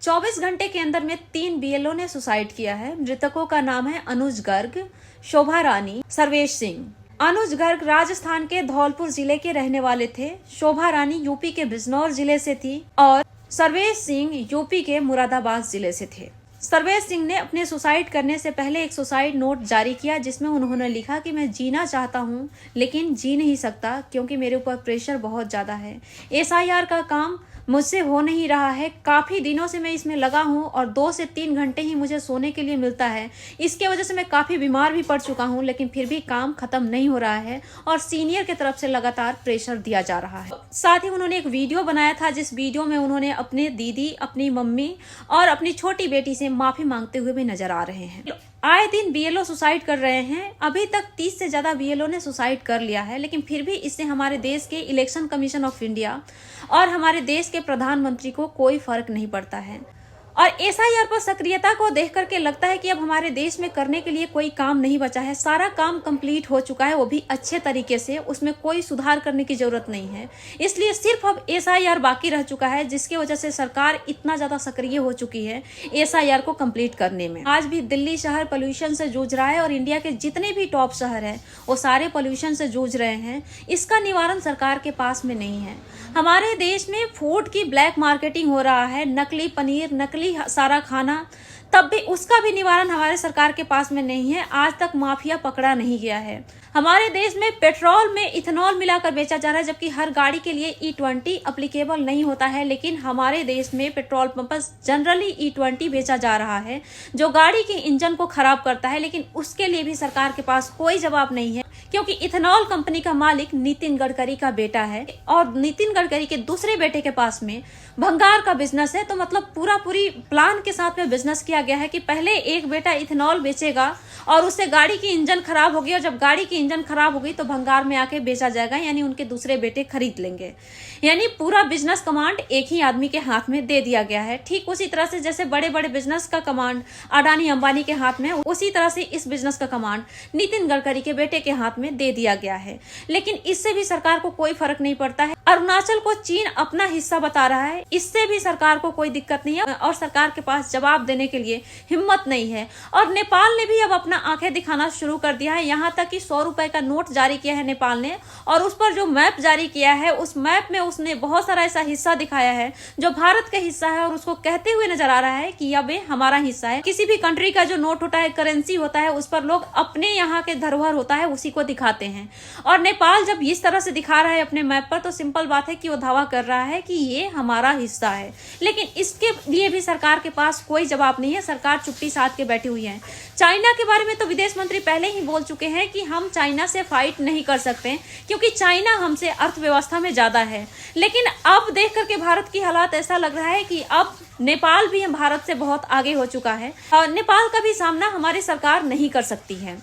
24 घंटे के अंदर में 3 बीएलओ ने सुसाइड किया है। मृतकों का नाम है अनुज गर्ग, शोभा रानी, सर्वेश सिंह। अनुज गर्ग राजस्थान के धौलपुर जिले के रहने वाले थे। शोभा रानी यूपी के बिजनौर जिले से थी और सर्वेश सिंह यूपी के मुरादाबाद जिले से थे। सर्वेश सिंह ने अपने सुसाइड करने से पहले एक सुसाइड नोट जारी किया जिसमें उन्होंने लिखा कि मैं जीना चाहता हूं लेकिन जी नहीं सकता क्योंकि मेरे ऊपर प्रेशर बहुत ज्यादा है। एसआईआर का काम मुझसे हो नहीं रहा है। काफी दिनों से मैं इसमें लगा हूं और 2 से 3 घंटे ही मुझे सोने के लिए मिलता है। इसके वजह से मैं काफी बीमार भी पड़ चुका हूं लेकिन फिर भी काम खत्म नहीं हो रहा है और सीनियर की तरफ से लगातार प्रेशर दिया जा रहा है। साथ ही उन्होंने एक वीडियो बनाया था जिस वीडियो में उन्होंने अपने दीदी, अपनी मम्मी और अपनी छोटी बेटी से माफी मांगते हुए भी नजर आ रहे हैं। आए दिन बीएलओ सुसाइड कर रहे हैं। अभी तक 30 से ज्यादा बीएलओ ने सुसाइड कर लिया है लेकिन फिर भी इससे हमारे देश के इलेक्शन कमीशन ऑफ इंडिया और हमारे देश के प्रधानमंत्री को कोई फर्क नहीं पड़ता है। और एसआईआर पर सक्रियता को देख करके लगता है कि अब हमारे देश में करने के लिए कोई काम नहीं बचा है। सारा काम कंप्लीट हो चुका है, वो भी अच्छे तरीके से, उसमें कोई सुधार करने की जरूरत नहीं है। इसलिए सिर्फ अब एसआईआर बाकी रह चुका है जिसकी वजह से सरकार इतना ज्यादा सक्रिय हो चुकी है एसआईआर को कंप्लीट करने में। आज भी दिल्ली शहर पोल्यूशन से जूझ रहा है और इंडिया के जितने भी टॉप शहर है वो सारे पोल्यूशन से जूझ रहे हैं। इसका निवारण सरकार के पास में नहीं है। हमारे देश में फूड की ब्लैक मार्केटिंग हो रहा है, नकली पनीर, नकली सारा खाना, तब भी उसका भी निवारण हमारे सरकार के पास में नहीं है। आज तक माफिया पकड़ा नहीं गया है। हमारे देश में पेट्रोल में इथेनॉल मिलाकर बेचा जा रहा है जबकि हर गाड़ी के लिए E20 एप्लीकेबल नहीं होता है, लेकिन हमारे देश में पेट्रोल पंप पर जनरली E20 बेचा जा रहा है जो गाड़ी के इंजन को खराब करता है। लेकिन उसके लिए भी सरकार के पास कोई जवाब नहीं है क्योंकि इथेनॉल कंपनी का मालिक नितिन गडकरी का बेटा है और नितिन गडकरी के दूसरे बेटे के पास में भंगार का बिजनेस है। तो मतलब पूरी प्लान के साथ में बिजनेस किया गया है कि पहले एक बेटा इथेनॉल बेचेगा और उससे गाड़ी की इंजन खराब होगी और जब गाड़ी की इंजन खराब हो गई तो भंगार में आके बेचा जाएगा, यानी उनके दूसरे बेटे खरीद लेंगे। यानी पूरा बिजनेस कमांड एक ही आदमी के हाथ में दे दिया गया है। ठीक उसी तरह से जैसे बड़े बड़े बिजनेस का कमांड अडानी अंबानी के हाथ में, उसी तरह से इस बिजनेस का कमांड नितिन गडकरी के बेटे के हाथ में दे दिया गया है। लेकिन इससे भी सरकार को कोई फर्क नहीं पड़ता है। अरुणाचल को चीन अपना हिस्सा बता रहा है, इससे भी सरकार को कोई दिक्कत नहीं है और सरकार के पास जवाब देने के लिए हिम्मत नहीं है। और नेपाल ने भी अब अपना आंखें दिखाना शुरू कर दिया है। यहाँ तक कि 100 रुपए का नोट जारी किया है नेपाल ने और उस पर जो मैप जारी किया है उस मैप में उसने बहुत सारा ऐसा हिस्सा दिखाया है जो भारत का हिस्सा है और उसको कहते हुए नजर आ रहा है कि अब ये हमारा हिस्सा है। किसी भी कंट्री का जो नोट होता है, करेंसी होता है, उस पर लोग अपने यहाँ के धरोहर होता है उसी को दिखाते हैं। और नेपाल जब इस तरह से दिखा रहा है अपने मैप पर तो सिंपल बात है कि वो दावा कर रहा है कि ये हमारा हिस्सा है। लेकिन इसके लिए भी सरकार के पास कोई जवाब नहीं है। सरकार चुप्पी साध के बैठी हुई है। चाइना के बारे में तो विदेश मंत्री पहले ही बोल चुके हैं कि हम चाइना से फाइट नहीं कर सकते क्योंकि चाइना हमसे अर्थव्यवस्था में ज्यादा है। लेकिन अब देख करके भारत की हालात ऐसा लग रहा है कि अब नेपाल भी भारत से बहुत आगे हो चुका है और नेपाल का भी सामना हमारी सरकार नहीं कर सकती है।